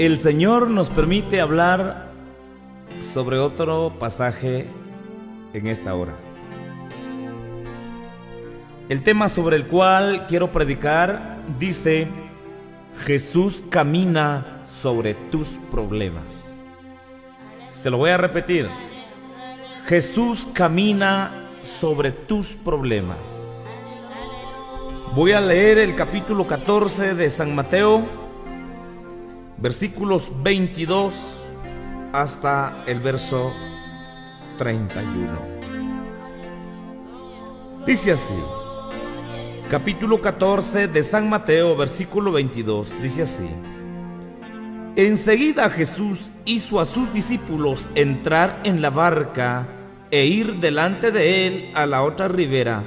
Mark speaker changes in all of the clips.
Speaker 1: El Señor nos permite hablar sobre otro pasaje en esta hora. El tema sobre el cual quiero predicar dice: Jesús camina sobre tus problemas. Se lo voy a repetir. Jesús camina sobre tus problemas. Voy a leer el capítulo 14 de San Mateo, versículos 22 hasta el verso 31. Dice así, capítulo 14 de San Mateo, versículo 22, dice así: Enseguida Jesús hizo a sus discípulos entrar en la barca e ir delante de él a la otra ribera,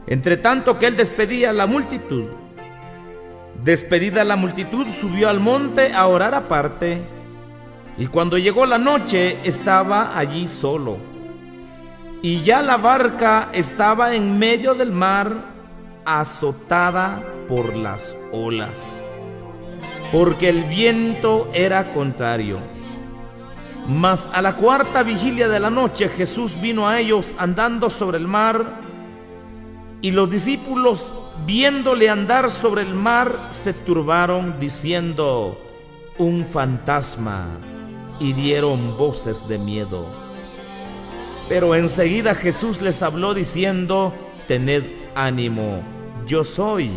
Speaker 1: entre tanto que él despedía a la multitud. Despedida la multitud, subió al monte a orar aparte, y cuando llegó la noche estaba allí solo. Y ya la barca estaba en medio del mar, azotada por las olas, porque el viento era contrario. Mas a la cuarta vigilia de la noche Jesús vino a ellos andando sobre el mar, y los discípulos, viéndole andar sobre el mar, se turbaron, diciendo: un fantasma, y dieron voces de miedo. Pero enseguida Jesús les habló diciendo: tened ánimo, yo soy,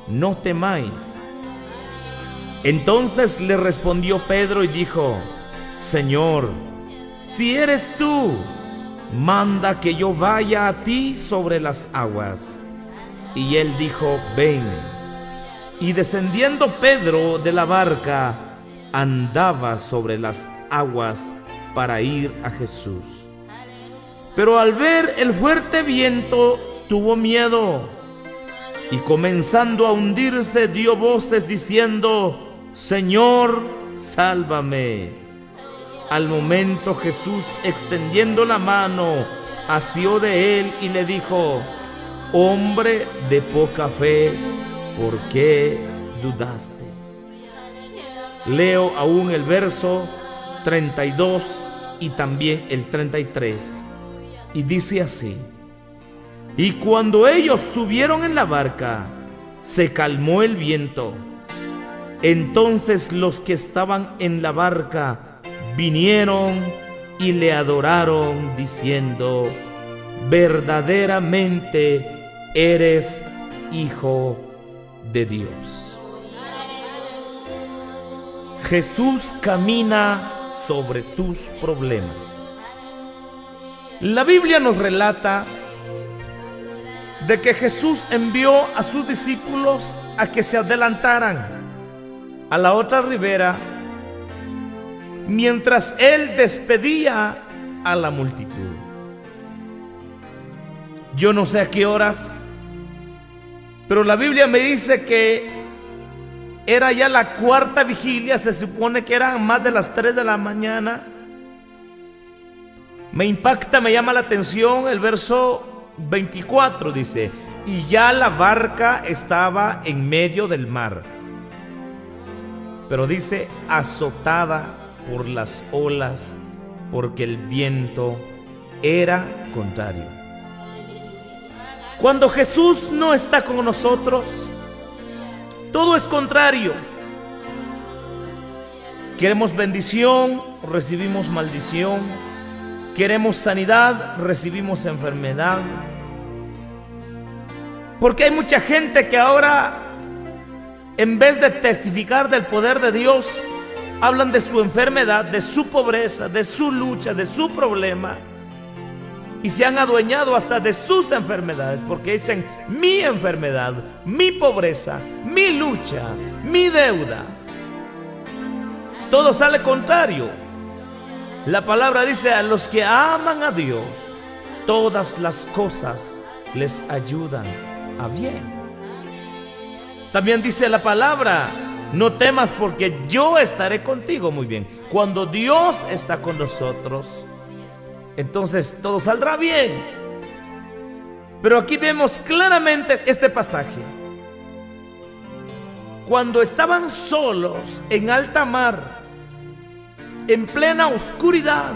Speaker 1: no temáis. Entonces le respondió Pedro y dijo: Señor, si eres tú, manda que yo vaya a ti sobre las aguas. Y él dijo: ven. Y descendiendo Pedro de la barca, andaba sobre las aguas para ir a Jesús. Pero al ver el fuerte viento, tuvo miedo, y comenzando a hundirse, dio voces diciendo: Señor, sálvame. Al momento Jesús, extendiendo la mano, asió de él y le dijo: hombre de poca fe, ¿por qué dudaste? Leo aún el verso 32 y también el 33, y dice así: y cuando ellos subieron en la barca, se calmó el viento. Entonces los que estaban en la barca vinieron y le adoraron, diciendo: verdaderamente eres Hijo de Dios. Jesús camina sobre tus problemas. La Biblia nos relata de que Jesús envió a sus discípulos a que se adelantaran a la otra ribera, mientras él despedía a la multitud. Yo no sé a qué horas, pero la Biblia me dice que era ya la cuarta vigilia, se supone que eran más de las 3 de la mañana. Me impacta, me llama la atención el verso 24, dice: y ya la barca estaba en medio del mar, pero dice azotada por las olas, porque el viento era contrario. Cuando Jesús no está con nosotros, todo es contrario. Queremos bendición, recibimos maldición. Queremos sanidad, recibimos enfermedad. Porque hay mucha gente que ahora, en vez de testificar del poder de Dios, hablan de su enfermedad, de su pobreza, de su lucha, de su problema, y se han adueñado hasta de sus enfermedades, porque dicen: mi enfermedad, mi pobreza, mi lucha, mi deuda. Todo sale contrario. La palabra dice: a los que aman a Dios, todas las cosas les ayudan a bien. También dice la palabra: no temas, porque yo estaré contigo. Muy bien. Cuando Dios está con nosotros, entonces todo saldrá bien. Pero aquí vemos claramente este pasaje. cuando estaban solos en alta mar, en plena oscuridad,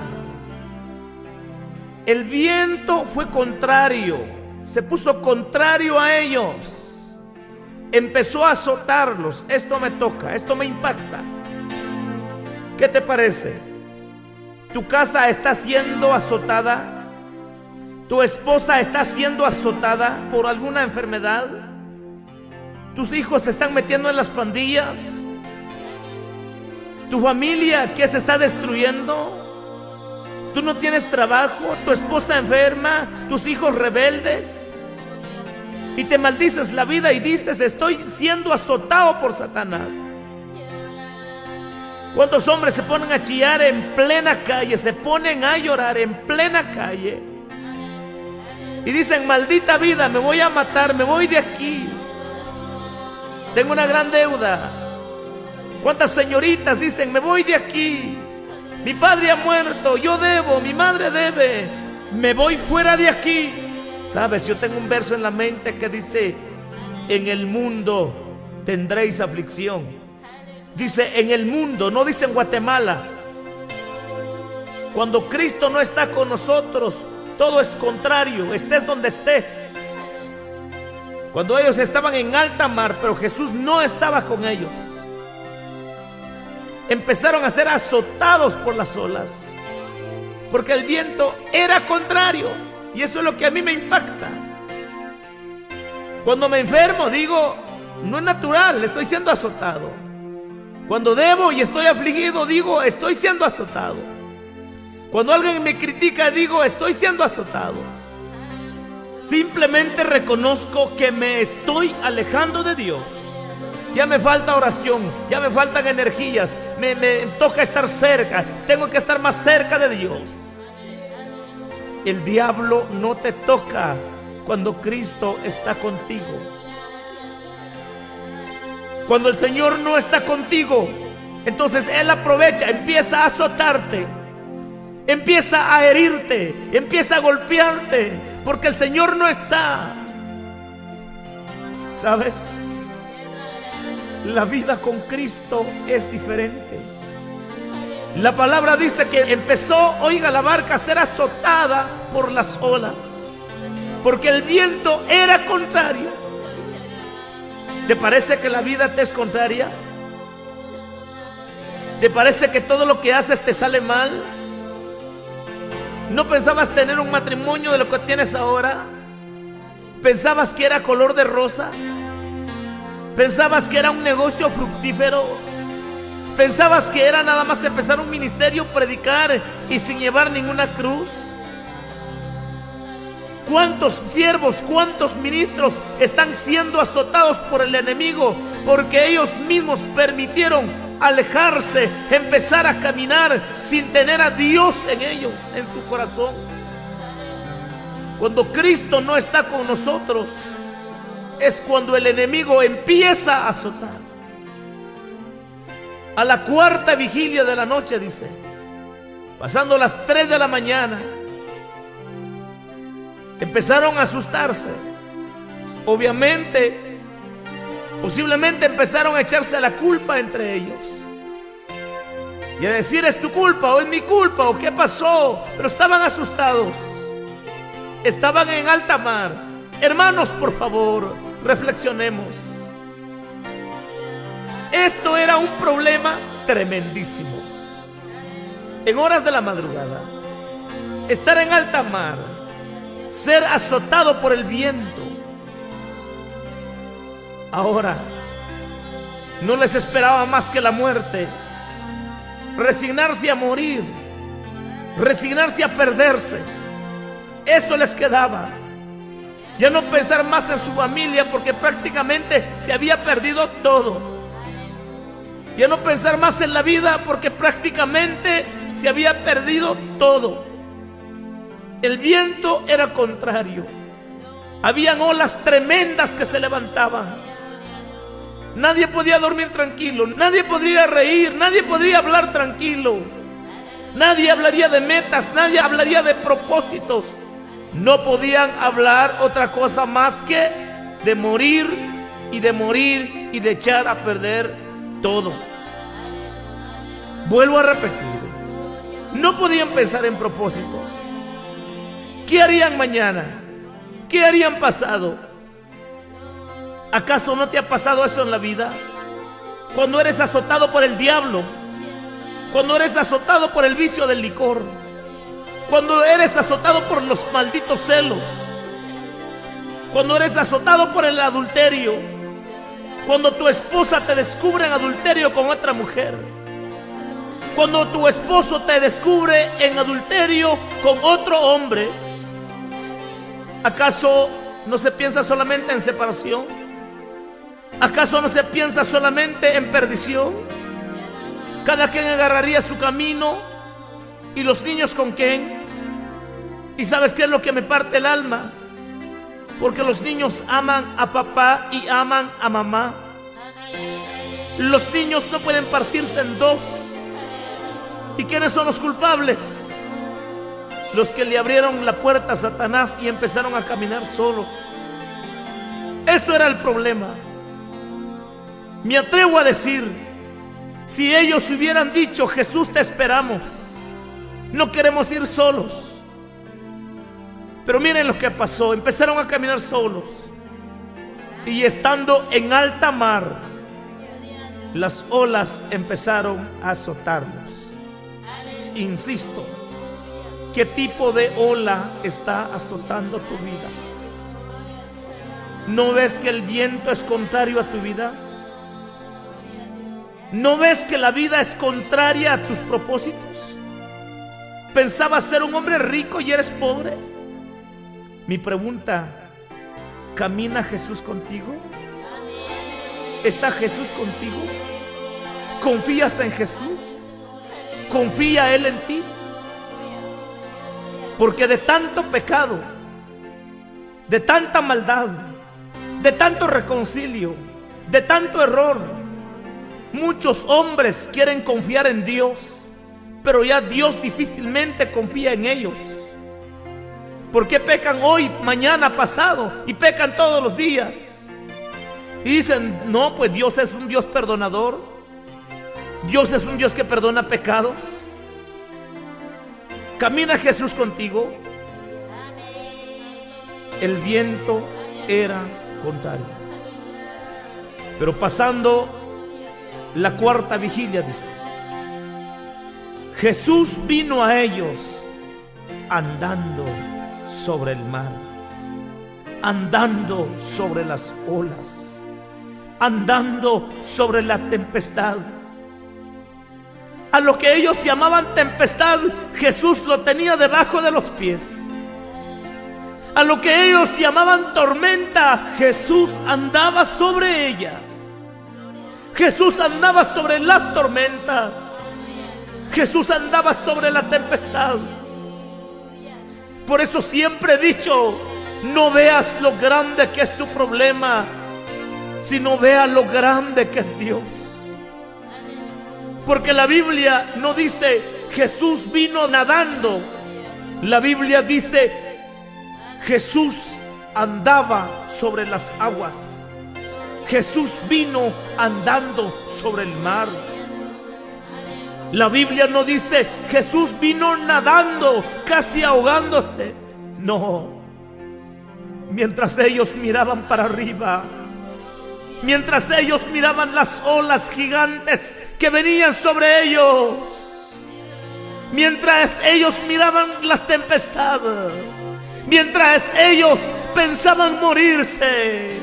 Speaker 1: el viento fue contrario, se puso contrario a ellos, empezó a azotarlos. Esto me toca, esto me impacta. ¿Qué te parece? ¿Tu casa está siendo azotada? ¿Tu esposa está siendo azotada por alguna enfermedad? ¿Tus hijos se están metiendo en las pandillas? ¿Tu familia qué se está destruyendo? ¿Tú no tienes trabajo? ¿Tu esposa enferma? ¿Tus hijos rebeldes? Y te maldices la vida y dices: estoy siendo azotado por Satanás. ¿Cuántos hombres se ponen a chillar en plena calle? Se ponen a llorar en plena calle y dicen: maldita vida, me voy a matar, me voy de aquí, tengo una gran deuda. ¿Cuántas señoritas dicen: me voy de aquí, mi padre ha muerto, yo debo, mi madre debe, me voy fuera de aquí? Sabes, yo tengo un verso en la mente que dice: en el mundo tendréis aflicción. Dice en el mundo, no dice en Guatemala. Cuando Cristo no está con nosotros, todo es contrario, estés donde estés. Cuando ellos estaban en alta mar, pero Jesús no estaba con ellos, empezaron a ser azotados por las olas, porque el viento era contrario. Y eso es lo que a mí me impacta. Cuando me enfermo digo: no es natural, estoy siendo azotado. Cuando debo y estoy afligido digo: estoy siendo azotado. Cuando alguien me critica digo: estoy siendo azotado. Simplemente reconozco que me estoy alejando de Dios. Ya me falta oración, ya me faltan energías, me toca estar cerca, tengo que estar más cerca de Dios. El diablo no te toca cuando Cristo está contigo. Cuando el Señor no está contigo, entonces Él aprovecha, empieza a azotarte, empieza a herirte, empieza a golpearte, porque el Señor no está. ¿Sabes? La vida con Cristo es diferente. La palabra dice que empezó, oiga, la barca a ser azotada por las olas, porque el viento era contrario. ¿Te parece que la vida te es contraria? ¿Te parece que todo lo que haces te sale mal? ¿No pensabas tener un matrimonio de lo que tienes ahora? ¿Pensabas que era color de rosa? ¿Pensabas que era un negocio fructífero? ¿Pensabas que era nada más empezar un ministerio, predicar y sin llevar ninguna cruz? ¿Cuántos siervos, cuántos ministros están siendo azotados por el enemigo porque ellos mismos permitieron alejarse, empezar a caminar sin tener a Dios en ellos, en su corazón? Cuando Cristo no está con nosotros, es cuando el enemigo empieza a azotar. A la cuarta vigilia de la noche, dice, pasando las 3 de la mañana, empezaron a asustarse. Obviamente, posiblemente empezaron a echarse la culpa entre ellos y a decir: es tu culpa o es mi culpa o qué pasó. Pero estaban asustados, estaban en alta mar. Hermanos, por favor, reflexionemos. Esto era un problema tremendísimo. En horas de la madrugada, estar en alta mar, ser azotado por el viento. Ahora, no les esperaba más que la muerte, resignarse a morir, resignarse a perderse. Eso les quedaba. Ya no pensar más en su familia, porque prácticamente se había perdido todo. Ya no pensar más en la vida, porque prácticamente se había perdido todo. El viento era contrario. Habían olas tremendas que se levantaban. Nadie podía dormir tranquilo, nadie podría reír, nadie podría hablar tranquilo. Nadie hablaría de metas, nadie hablaría de propósitos. No podían hablar otra cosa más que de morir y de morir y de echar a perder todo. Vuelvo a repetir, no podían pensar en propósitos. ¿Qué harían mañana? ¿Qué harían pasado? ¿Acaso no te ha pasado eso en la vida? Cuando eres azotado por el diablo, cuando eres azotado por el vicio del licor, cuando eres azotado por los malditos celos, cuando eres azotado por el adulterio, cuando tu esposa te descubre en adulterio con otra mujer, cuando tu esposo te descubre en adulterio con otro hombre, ¿acaso no se piensa solamente en separación? ¿Acaso no se piensa solamente en perdición? Cada quien agarraría su camino. ¿Y los niños con quién? ¿Y sabes qué es lo que me parte el alma? Porque los niños aman a papá y aman a mamá. Los niños no pueden partirse en dos. ¿Y quiénes son los culpables? Los que le abrieron la puerta a Satanás y empezaron a caminar solos. Esto era el problema. Me atrevo a decir, si ellos hubieran dicho: Jesús, te esperamos, no queremos ir solos. Pero miren lo que pasó. Empezaron a caminar solos, y estando en alta mar, las olas empezaron a azotarlos. Insisto, ¿qué tipo de ola está azotando tu vida? ¿No ves que el viento es contrario a tu vida? ¿No ves que la vida es contraria a tus propósitos? ¿Pensabas ser un hombre rico y eres pobre? Mi pregunta: ¿camina Jesús contigo? ¿Está Jesús contigo? ¿Confías en Jesús? ¿Confía Él en ti? Porque de tanto pecado, de tanta maldad, de tanto reconcilio, de tanto error, muchos hombres quieren confiar en Dios, pero ya Dios difícilmente confía en ellos. ¿Por qué pecan hoy, mañana, pasado? Y pecan todos los días. Y dicen: no, pues Dios es un Dios perdonador. Dios es un Dios que perdona pecados. ¿Camina Jesús contigo? El viento era contrario. Pero pasando la cuarta vigilia, dice, Jesús vino a ellos andando sobre el mar, andando sobre las olas, andando sobre la tempestad. A lo que ellos llamaban tempestad, Jesús lo tenía debajo de los pies. A lo que ellos llamaban tormenta, Jesús andaba sobre ellas. Jesús andaba sobre las tormentas. Jesús andaba sobre la tempestad. Por eso siempre he dicho: no veas lo grande que es tu problema, sino vea lo grande que es Dios. Porque la Biblia no dice Jesús vino nadando. La Biblia dice Jesús andaba sobre las aguas. Jesús vino andando sobre el mar. La Biblia no dice Jesús vino nadando, casi ahogándose. No. Mientras ellos miraban para arriba, mientras ellos miraban las olas gigantes que venían sobre ellos, mientras ellos miraban la tempestad, mientras ellos pensaban morirse,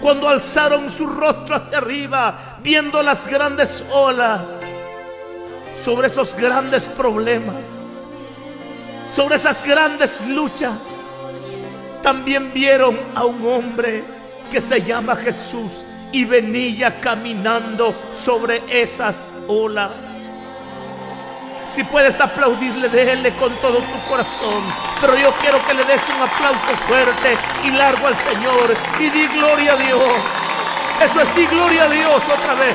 Speaker 1: cuando alzaron su rostro hacia arriba, viendo las grandes olas, sobre esos grandes problemas, sobre esas grandes luchas, también vieron a un hombre que se llama Jesús y venía caminando sobre esas olas. Si puedes aplaudirle, déjele con todo tu corazón. Pero yo quiero que le des un aplauso fuerte y largo al Señor y di gloria a Dios. Eso es, di gloria a Dios otra vez.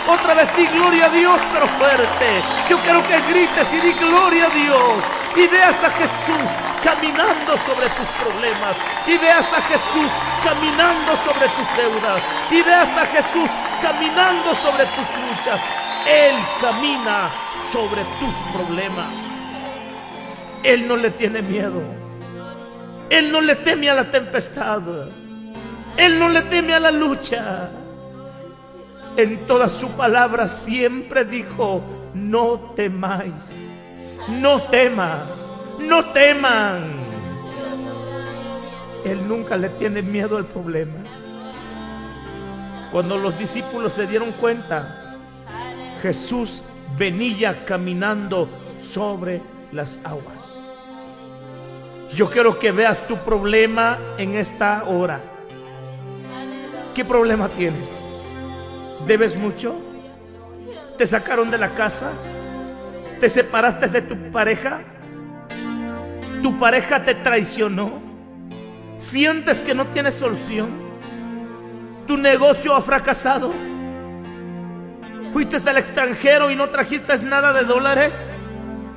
Speaker 1: Otra vez di gloria a Dios, pero fuerte. Yo quiero que grites y di gloria a Dios. y veas a Jesús caminando sobre tus problemas, y veas a Jesús caminando sobre tus deudas, y veas a Jesús caminando sobre tus luchas. Él camina sobre tus problemas. Él no le tiene miedo. Él no le teme a la tempestad. Él no le teme a la lucha. En toda su palabra siempre dijo: no temáis, no temas, no teman. Él nunca le tiene miedo al problema. Cuando los discípulos se dieron cuenta, Jesús venía caminando sobre las aguas. Yo quiero que veas tu problema en esta hora. ¿Qué problema tienes? ¿Debes mucho? ¿Te sacaron de la casa? ¿Te separaste de tu pareja? ¿Tu pareja te traicionó? ¿Sientes que no tienes solución? ¿Tu negocio ha fracasado? ¿Fuiste al extranjero y no trajiste nada de dólares?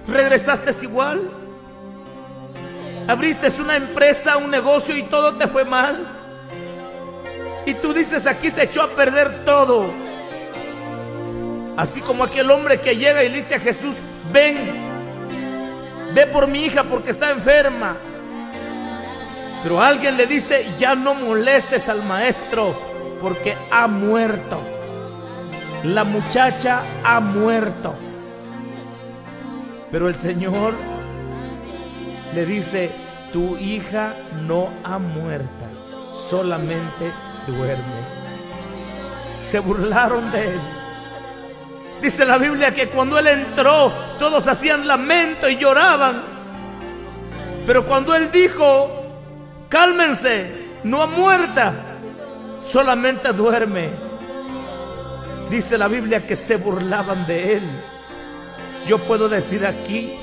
Speaker 1: ¿Regresaste igual? ¿Abriste una empresa, un negocio y todo te fue mal? Y tú dices: aquí se echó a perder todo. Así como aquel hombre que llega y le dice a Jesús: ven, ve por mi hija porque está enferma. Pero alguien le dice: ya no molestes al maestro porque ha muerto. La muchacha ha muerto. Pero el Señor le dice: tu hija no ha muerto, solamente duerme. Se burlaron de él. Dice la Biblia que cuando él entró, todos hacían lamento y lloraban. Pero cuando él dijo: cálmense, no ha muerta, solamente duerme, dice la Biblia que se burlaban de él. Yo puedo decir aquí: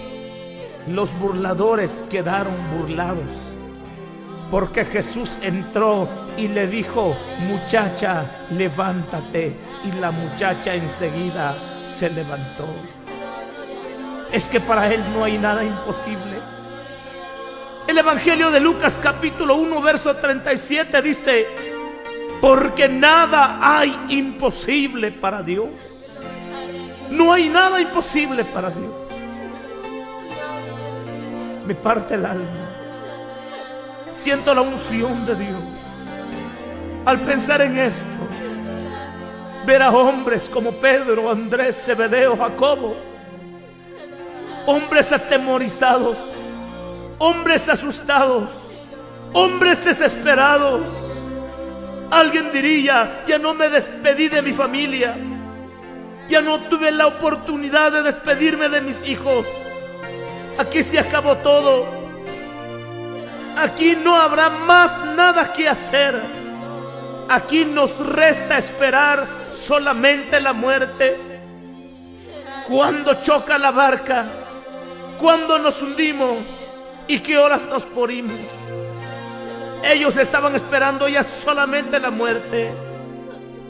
Speaker 1: los burladores quedaron burlados, porque Jesús entró y le dijo: muchacha, levántate. Y la muchacha enseguida se levantó. Es que para él no hay nada imposible. El Evangelio de Lucas capítulo 1 verso 37 dice: porque nada hay imposible para Dios. No hay nada imposible para Dios. Me parte el alma. Siento la unción de Dios al pensar en esto. Ver a hombres como Pedro, Andrés, Zebedeo, Jacobo, hombres atemorizados, hombres asustados, hombres desesperados. Alguien diría: ya no me despedí de mi familia, ya no tuve la oportunidad de despedirme de mis hijos. Aquí se acabó todo. Aquí no habrá más nada que hacer. Aquí nos resta esperar solamente la muerte. ¿Cuándo choca la barca? ¿Cuándo nos hundimos? ¿Y qué horas nos morimos? Ellos estaban esperando ya solamente la muerte.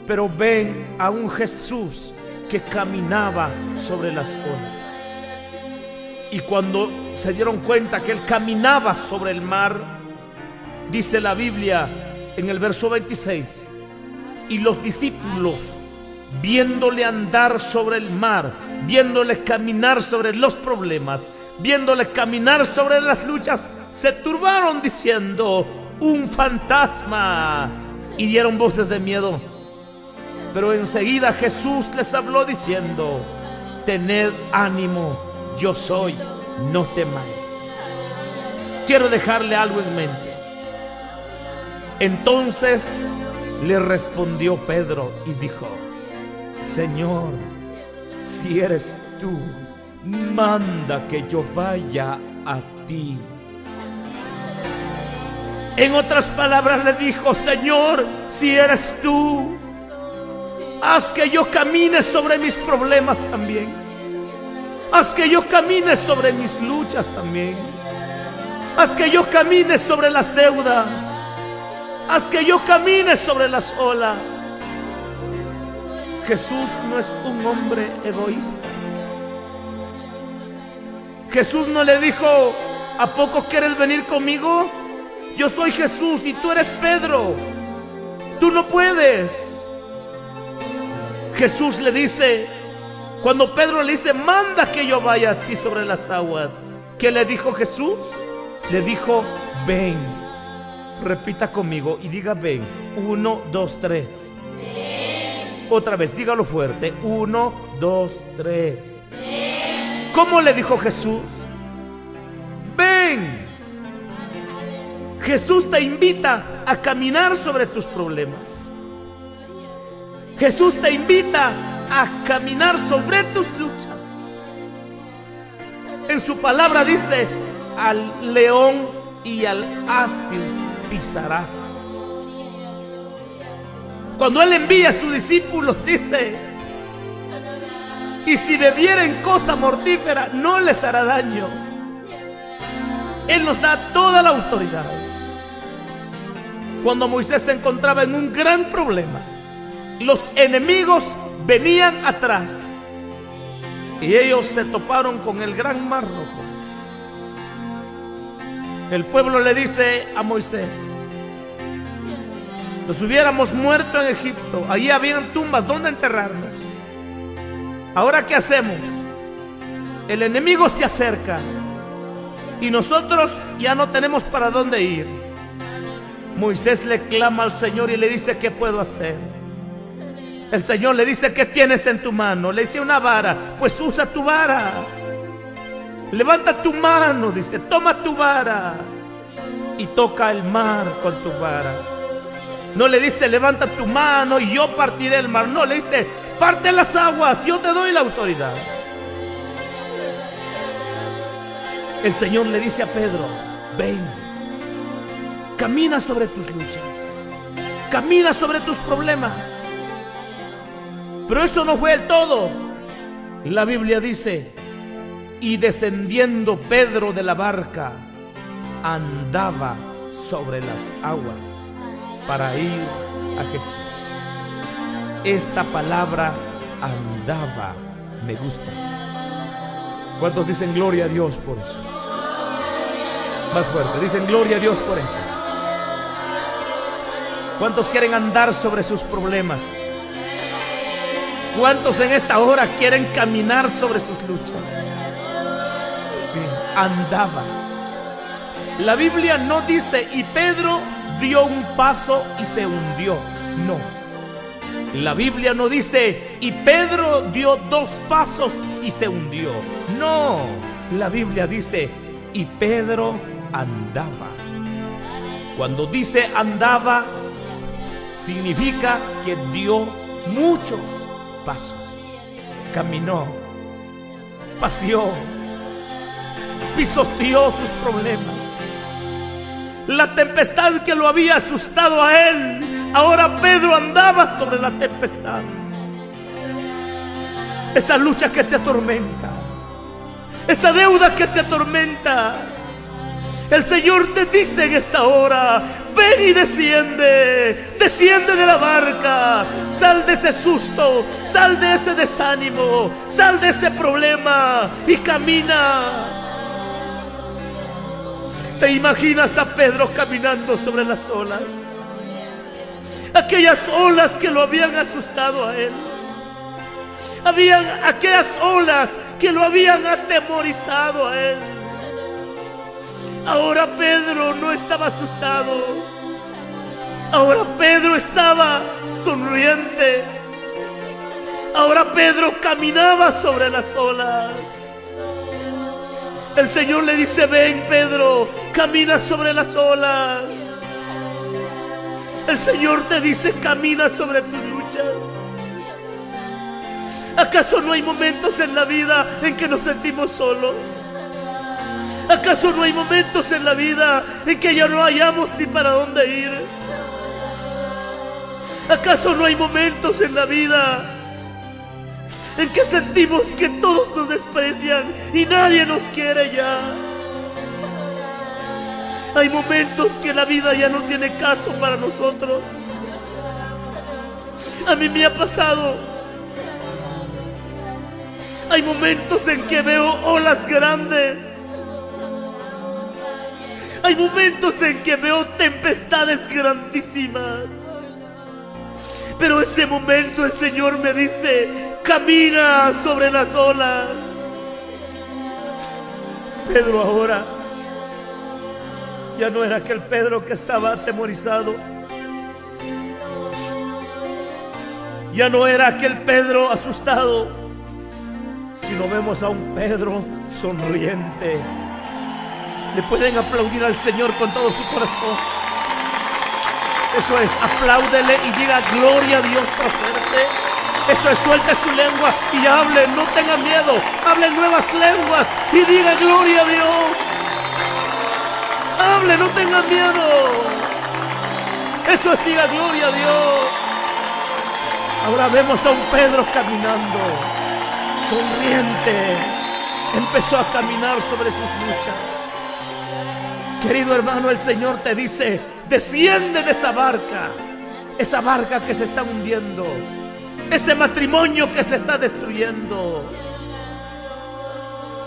Speaker 1: Pero ven a un Jesús que caminaba sobre las olas. Y cuando se dieron cuenta que él caminaba sobre el mar, dice la Biblia en el verso 26: y los discípulos, viéndole andar sobre el mar, viéndole caminar sobre los problemas, viéndole caminar sobre las luchas, se turbaron diciendo: un fantasma, y dieron voces de miedo. Pero enseguida Jesús les habló diciendo: tened ánimo, yo soy, no temáis. Quiero dejarle algo en mente. Entonces le respondió Pedro y dijo: Señor, si eres tú, manda que yo vaya a ti. En otras palabras le dijo: Señor, si eres tú, haz que yo camine sobre mis problemas también. Haz que yo camine sobre mis luchas también. Haz que yo camine sobre las deudas. Haz que yo camine sobre las olas. Jesús no es un hombre egoísta. Jesús no le dijo: ¿a poco quieres venir conmigo? Yo soy Jesús y tú eres Pedro. Tú no puedes. Jesús le dice, cuando Pedro le dice: manda que yo vaya a ti sobre las aguas, ¿qué le dijo Jesús? Le dijo: ven. Repita conmigo y diga: ven. 1, 2, 3. Otra vez, dígalo fuerte. 1, 2, 3. ¿Cómo le dijo Jesús? Ven. Jesús te invita a caminar sobre tus problemas. Jesús te invita a caminar sobre tus luchas. En su palabra dice: al león y al áspid pisarás. Cuando Él envía a sus discípulos, dice: y si bebieren cosa mortífera, no les hará daño. Él nos da toda la autoridad. Cuando Moisés se encontraba en un gran problema, los enemigos venían atrás y ellos se toparon con el gran mar rojo. El pueblo le dice a Moisés: nos hubiéramos muerto en Egipto, allí habían tumbas donde enterrarnos. Ahora ¿qué hacemos? El enemigo se acerca y nosotros ya no tenemos para dónde ir. Moisés le clama al Señor y le dice: ¿qué puedo hacer? El Señor le dice: ¿qué tienes en tu mano? Le dice: una vara. Pues usa tu vara. Levanta tu mano, dice, toma tu vara y toca el mar con tu vara. No le dice: levanta tu mano y yo partiré el mar. No, le dice: parte las aguas, yo te doy la autoridad. El Señor le dice a Pedro: ven, camina sobre tus luchas, camina sobre tus problemas. Pero eso no fue el todo. La Biblia dice: y descendiendo Pedro de la barca, andaba sobre las aguas para ir a Jesús. Esta palabra andaba me gusta. ¿Cuántos dicen gloria a Dios por eso? Más fuerte, dicen gloria a Dios por eso. ¿Cuántos quieren andar sobre sus problemas? ¿Cuántos en esta hora quieren caminar sobre sus luchas? Sí, andaba. La Biblia no dice: y Pedro dio un paso y se hundió. No. La Biblia no dice: y Pedro dio 2 pasos y se hundió. No. La Biblia dice: y Pedro andaba. Cuando dice andaba, significa que dio muchos pasos. Caminó, paseó, pisoteó sus problemas. La tempestad que lo había asustado a él, ahora Pedro andaba sobre la tempestad. Esa lucha que te atormenta, esa deuda que te atormenta, el Señor te dice en esta hora: ven y desciende, desciende de la barca, sal de ese susto, sal de ese desánimo, sal de ese problema y camina. ¿Te imaginas a Pedro caminando sobre las olas? Aquellas olas que lo habían asustado a él. Habían aquellas olas que lo habían atemorizado a él. Ahora Pedro no estaba asustado. Ahora Pedro estaba sonriente. Ahora Pedro caminaba sobre las olas. El Señor le dice: ven, Pedro, camina sobre las olas. El Señor te dice: camina sobre tus luchas. ¿Acaso no hay momentos en la vida en que nos sentimos solos? ¿Acaso no hay momentos en la vida en que ya no hallamos ni para dónde ir? ¿Acaso no hay momentos en la vida en que sentimos que todos nos desprecian y nadie nos quiere ya? Hay momentos que la vida ya no tiene caso para nosotros. A mí me ha pasado. Hay momentos en que veo olas grandes. Hay momentos en que veo tempestades grandísimas. Pero ese momento el Señor me dice: camina sobre las olas. Pedro ahora ya no era aquel Pedro que estaba atemorizado. Ya no era aquel Pedro asustado, sino vemos a un Pedro sonriente. Le pueden aplaudir al Señor con todo su corazón. Eso es, apláudele y diga gloria a Dios por fuerte. Eso es, suelte su lengua y hable, no tenga miedo. Hable nuevas lenguas y diga gloria a Dios. Hable, no tenga miedo. Eso es, diga gloria a Dios. Ahora vemos a un Pedro caminando, sonriente. Empezó a caminar sobre sus luchas. Querido hermano, el Señor te dice: desciende de esa barca que se está hundiendo, ese matrimonio que se está destruyendo.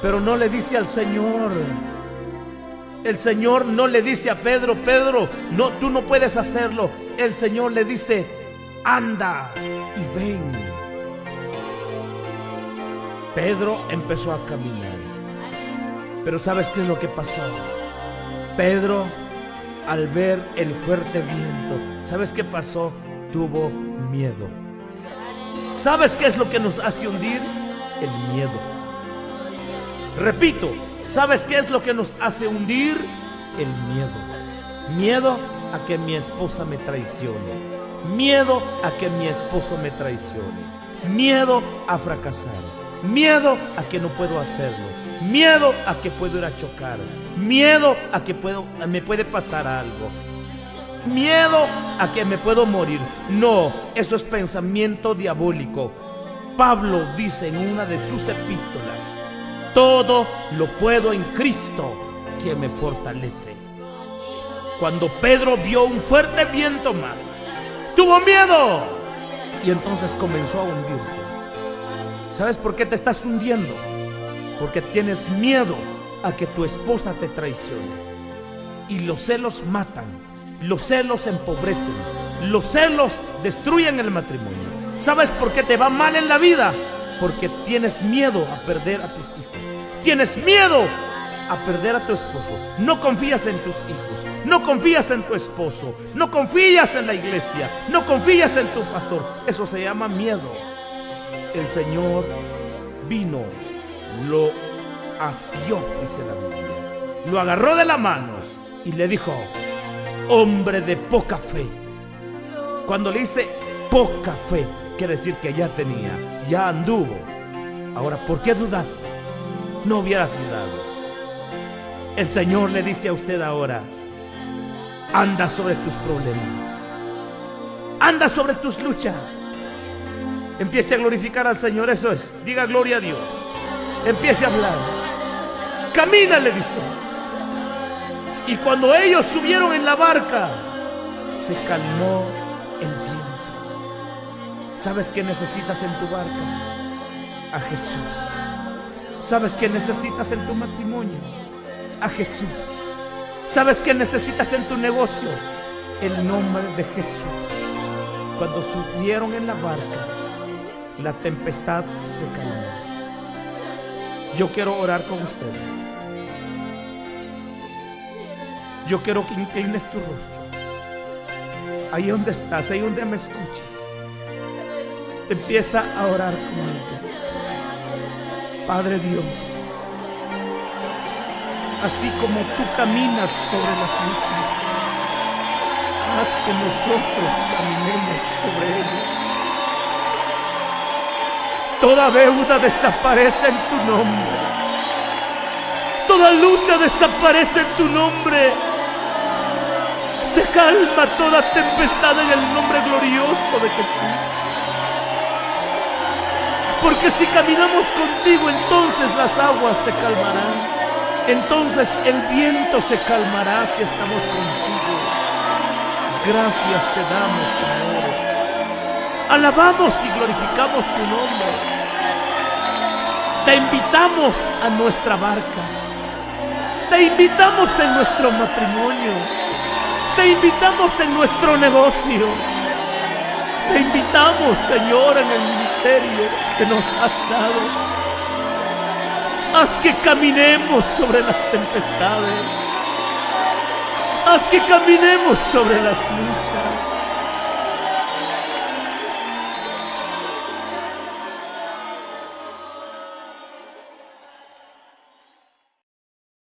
Speaker 1: Pero no le dice al Señor, el Señor no le dice a Pedro: Pedro, no, tú no puedes hacerlo. El Señor le dice: anda y ven. Pedro empezó a caminar. Pero ¿sabes qué es lo que pasó? Pedro, al ver el fuerte viento, ¿sabes qué pasó? Tuvo miedo. ¿Sabes qué es lo que nos hace hundir? El miedo. Repito, ¿sabes qué es lo que nos hace hundir? El miedo. Miedo a que mi esposa me traicione. Miedo a que mi esposo me traicione. Miedo a fracasar. Miedo a que no puedo hacerlo. Miedo a que puedo ir a chocar. Miedo a que me puede pasar algo. Miedo a que me puedo morir. No, eso es pensamiento diabólico. Pablo dice en una de sus epístolas: todo lo puedo en Cristo que me fortalece. Cuando Pedro vio un fuerte viento más, tuvo miedo y entonces comenzó a hundirse. ¿Sabes por qué te estás hundiendo? Porque tienes miedo a que tu esposa te traicione. Y los celos matan, los celos empobrecen, los celos destruyen el matrimonio. ¿Sabes por qué te va mal en la vida? Porque tienes miedo a perder a tus hijos. Tienes miedo a perder a tu esposo. No confías en tus hijos, no confías en tu esposo, no confías en la iglesia, no confías en tu pastor. Eso se llama miedo. El Señor vino, lo asió, dice la Biblia, lo agarró de la mano y le dijo: hombre de poca fe. Cuando le dice poca fe, quiere decir que ya tenía, ya anduvo. Ahora, ¿por qué dudaste? No hubieras dudado. El Señor le dice a usted ahora: anda sobre tus problemas, anda sobre tus luchas. Empiece a glorificar al Señor, eso es, diga gloria a Dios. Empiece a hablar. Camina, le dice. Y cuando ellos subieron en la barca, se calmó el viento. ¿Sabes qué necesitas en tu barca? A Jesús. ¿Sabes qué necesitas en tu matrimonio? A Jesús. ¿Sabes qué necesitas en tu negocio? El nombre de Jesús. Cuando subieron en la barca, la tempestad se calmó. Yo quiero orar con ustedes. Yo quiero que inclines tu rostro. Ahí donde estás, ahí donde me escuchas, empieza a orar conmigo. Padre Dios, así como tú caminas sobre las luchas, haz que nosotros caminemos sobre ellas. Toda deuda desaparece en tu nombre. Toda lucha desaparece en tu nombre. Se calma toda tempestad en el nombre glorioso de Jesús. Porque si caminamos contigo, entonces las aguas se calmarán. Entonces el viento se calmará si estamos contigo. Gracias te damos, Señor. Alabamos y glorificamos tu nombre.
Speaker 2: Te invitamos a nuestra barca. Te invitamos en nuestro matrimonio. Te invitamos en nuestro negocio. Te invitamos, Señor, en el ministerio que nos has dado. Haz que caminemos sobre las tempestades. Haz que caminemos sobre las luchas.